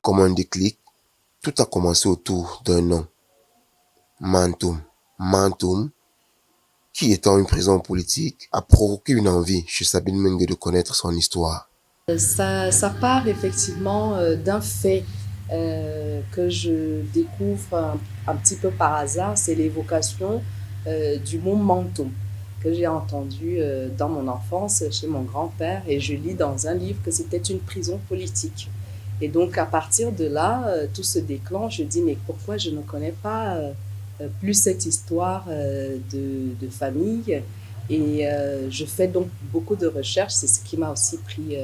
comme un déclic, tout a commencé autour d'un nom. Mantoum. Mantoum, qui étant une prison politique, a provoqué une envie chez Sabine Mengue de connaître son histoire. Ça part effectivement d'un fait que je découvre un petit peu par hasard, c'est l'évocation du mot Mantoum que j'ai entendu dans mon enfance chez mon grand-père, et je lis dans un livre que c'était une prison politique. Et donc à partir de là, tout se déclenche. Je dis mais pourquoi je ne connais pas plus cette histoire de famille, et je fais donc beaucoup de recherches. C'est ce qui m'a aussi pris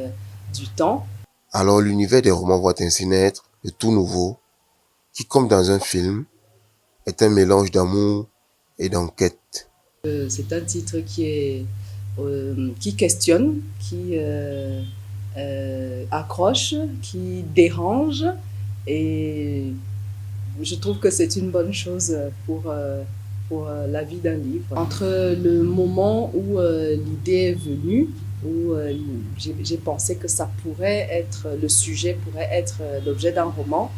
du temps. Alors l'univers des romans voit ainsi naître le tout nouveau, qui comme dans un film, est un mélange d'amour et d'enquête. C'est un titre qui questionne, qui accroche, qui dérange, et je trouve que c'est une bonne chose pour la vie d'un livre. Entre le moment où l'idée est venue, où j'ai pensé que ça pourrait être, le sujet pourrait être l'objet d'un roman,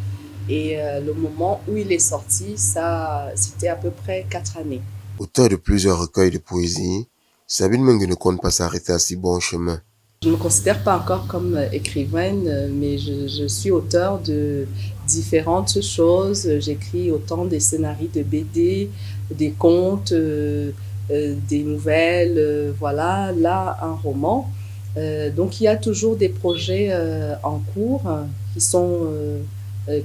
et le moment où il est sorti, ça, c'était à peu près 4 années. Auteur de plusieurs recueils de poésie, Sabine Mengue ne compte pas s'arrêter à si bon chemin. Je ne me considère pas encore comme écrivaine, mais je suis auteur de différentes choses. J'écris autant des scénarios de BD, des contes, des nouvelles, voilà, là un roman. Donc il y a toujours des projets en cours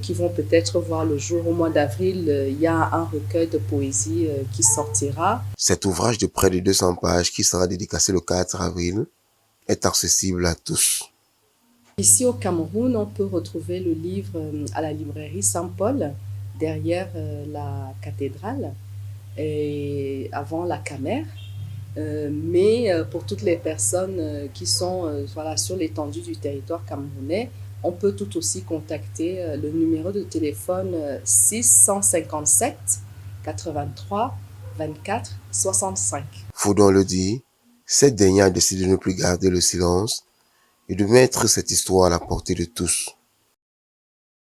qui vont peut-être voir le jour. Au mois d'avril. Il y a un recueil de poésie qui sortira. Cet ouvrage de près de 200 pages qui sera dédicacé le 4 avril est accessible à tous. Ici au Cameroun, on peut retrouver le livre à la librairie Saint-Paul, derrière la cathédrale et avant la Camère. Mais pour toutes les personnes qui sont voilà, sur l'étendue du territoire camerounais, on peut tout aussi contacter le numéro de téléphone 657 83 24 65. Faut donc le dire, cette dernière a décidé de ne plus garder le silence et de mettre cette histoire à la portée de tous.